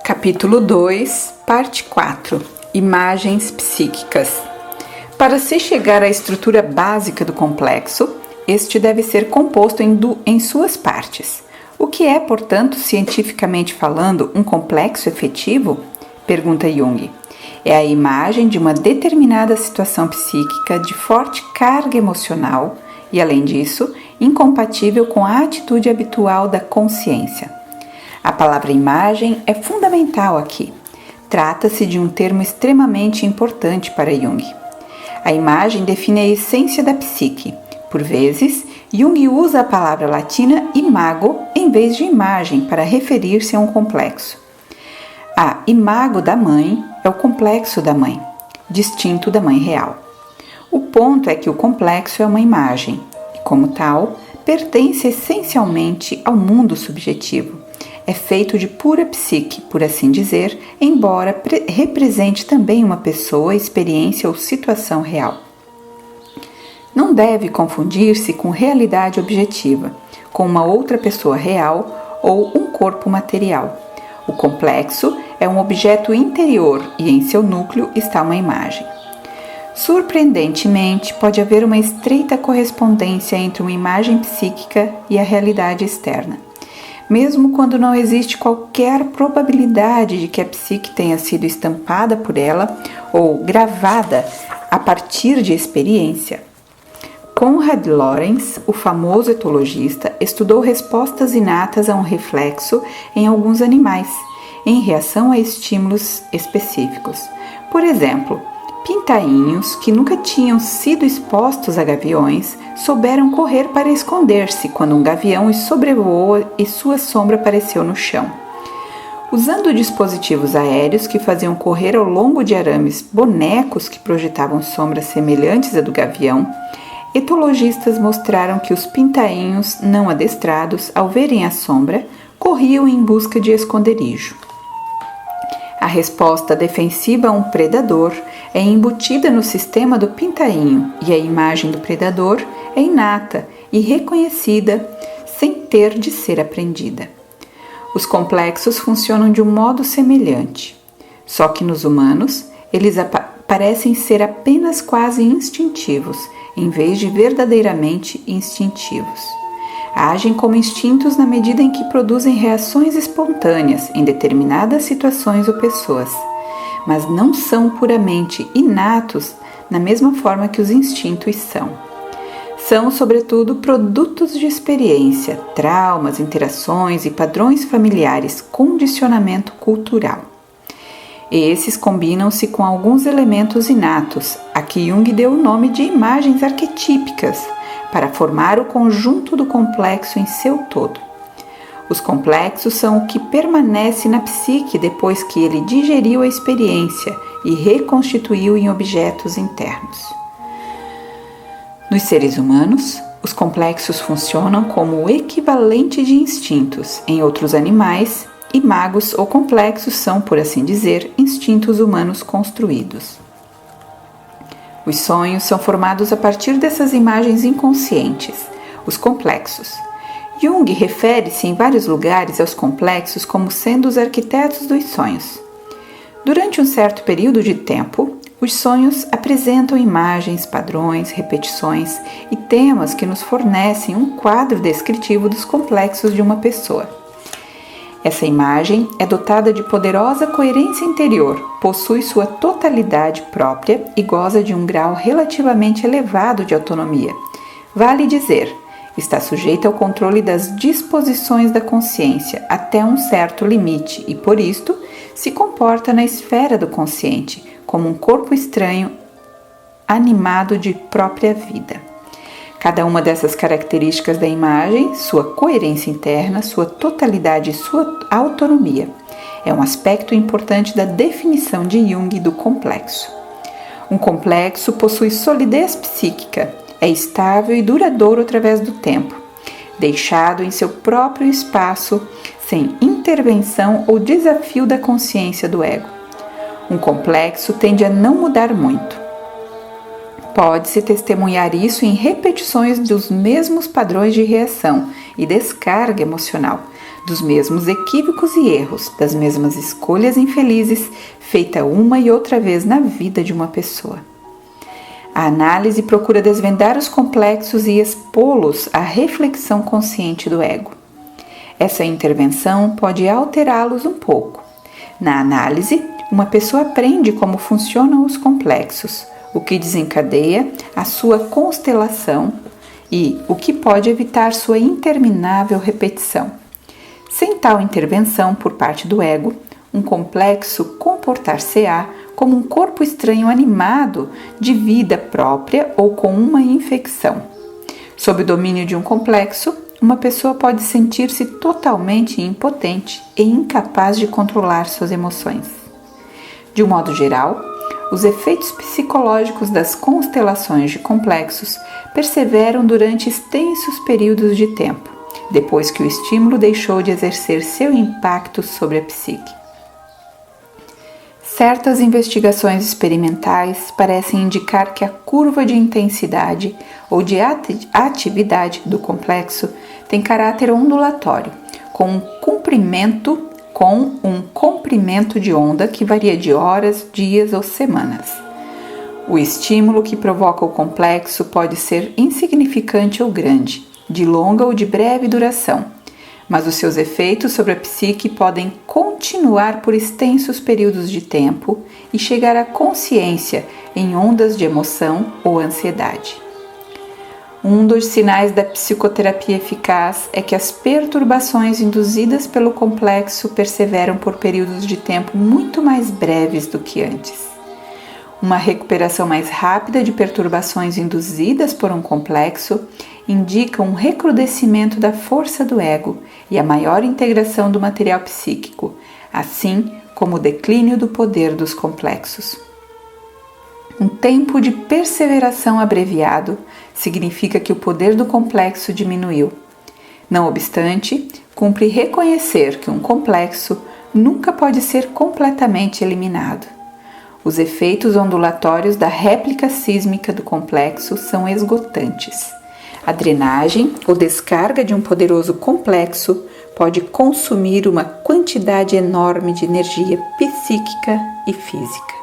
Capítulo 2, parte 4. Imagens psíquicas. Para se chegar à estrutura básica do complexo, este deve ser composto em suas partes. O que é, portanto, cientificamente falando, um complexo efetivo? Pergunta Jung. É a imagem de uma determinada situação psíquica de forte carga emocional e, além disso, incompatível com a atitude habitual da consciência. A palavra imagem é fundamental aqui. Trata-se de um termo extremamente importante para Jung. A imagem define a essência da psique. Por vezes, Jung usa a palavra latina imago em vez de imagem para referir-se a um complexo. A imago da mãe é o complexo da mãe, distinto da mãe real. O ponto é que o complexo é uma imagem e, como tal, pertence essencialmente ao mundo subjetivo. É feito de pura psique, por assim dizer, embora represente também uma pessoa, experiência ou situação real. Não deve confundir-se com realidade objetiva, com uma outra pessoa real ou um corpo material. O complexo é um objeto interior e em seu núcleo está uma imagem. Surpreendentemente, pode haver uma estreita correspondência entre uma imagem psíquica e a realidade externa. Mesmo quando não existe qualquer probabilidade de que a psique tenha sido estampada por ela ou gravada a partir de experiência. Konrad Lorenz, o famoso etologista, estudou respostas inatas a um reflexo em alguns animais, em reação a estímulos específicos. Por exemplo, pintainhos que nunca tinham sido expostos a gaviões souberam correr para esconder-se quando um gavião os sobrevoou e sua sombra apareceu no chão. Usando dispositivos aéreos que faziam correr ao longo de arames bonecos que projetavam sombras semelhantes à do gavião, etologistas mostraram que os pintainhos não adestrados, ao verem a sombra, corriam em busca de esconderijo. A resposta defensiva a um predador é embutida no sistema do pintainho e a imagem do predador é inata e reconhecida sem ter de ser aprendida. Os complexos funcionam de um modo semelhante, só que nos humanos eles parecem ser apenas quase instintivos, em vez de verdadeiramente instintivos. Agem como instintos na medida em que produzem reações espontâneas em determinadas situações ou pessoas, mas não são puramente inatos na mesma forma que os instintos são. São, sobretudo, produtos de experiência, traumas, interações e padrões familiares, condicionamento cultural. Esses combinam-se com alguns elementos inatos, a que Jung deu o nome de imagens arquetípicas, para formar o conjunto do complexo em seu todo. Os complexos são o que permanece na psique depois que ele digeriu a experiência e reconstituiu em objetos internos. Nos seres humanos, os complexos funcionam como o equivalente de instintos. Em outros animais, imagos ou complexos são, por assim dizer, instintos humanos construídos. Os sonhos são formados a partir dessas imagens inconscientes, os complexos. Jung refere-se em vários lugares aos complexos como sendo os arquitetos dos sonhos. Durante um certo período de tempo, os sonhos apresentam imagens, padrões, repetições e temas que nos fornecem um quadro descritivo dos complexos de uma pessoa. Essa imagem é dotada de poderosa coerência interior, possui sua totalidade própria e goza de um grau relativamente elevado de autonomia. Vale dizer, está sujeita ao controle das disposições da consciência até um certo limite e, por isto, se comporta na esfera do consciente, como um corpo estranho animado de própria vida. Cada uma dessas características da imagem, sua coerência interna, sua totalidade e sua autonomia, é um aspecto importante da definição de Jung do complexo. Um complexo possui solidez psíquica, é estável e duradouro através do tempo, deixado em seu próprio espaço, sem intervenção ou desafio da consciência do ego. Um complexo tende a não mudar muito. Pode-se testemunhar isso em repetições dos mesmos padrões de reação e descarga emocional, dos mesmos equívocos e erros, das mesmas escolhas infelizes feitas uma e outra vez na vida de uma pessoa. A análise procura desvendar os complexos e expô-los à reflexão consciente do ego. Essa intervenção pode alterá-los um pouco. Na análise, uma pessoa aprende como funcionam os complexos, o que desencadeia a sua constelação e o que pode evitar sua interminável repetição. Sem tal intervenção por parte do ego, um complexo comportar-se-á como um corpo estranho animado de vida própria ou com uma infecção. Sob o domínio de um complexo, uma pessoa pode sentir-se totalmente impotente e incapaz de controlar suas emoções. De um modo geral, os efeitos psicológicos das constelações de complexos perseveram durante extensos períodos de tempo, depois que o estímulo deixou de exercer seu impacto sobre a psique. Certas investigações experimentais parecem indicar que a curva de intensidade ou de atividade do complexo tem caráter ondulatório, com um comprimento de onda que varia de horas, dias ou semanas. O estímulo que provoca o complexo pode ser insignificante ou grande, de longa ou de breve duração, mas os seus efeitos sobre a psique podem continuar por extensos períodos de tempo e chegar à consciência em ondas de emoção ou ansiedade. Um dos sinais da psicoterapia eficaz é que as perturbações induzidas pelo complexo perseveram por períodos de tempo muito mais breves do que antes. Uma recuperação mais rápida de perturbações induzidas por um complexo indica um recrudescimento da força do ego e a maior integração do material psíquico, assim como o declínio do poder dos complexos. Um tempo de perseveração abreviado significa que o poder do complexo diminuiu. Não obstante, cumpre reconhecer que um complexo nunca pode ser completamente eliminado. Os efeitos ondulatórios da réplica sísmica do complexo são esgotantes. A drenagem ou descarga de um poderoso complexo pode consumir uma quantidade enorme de energia psíquica e física.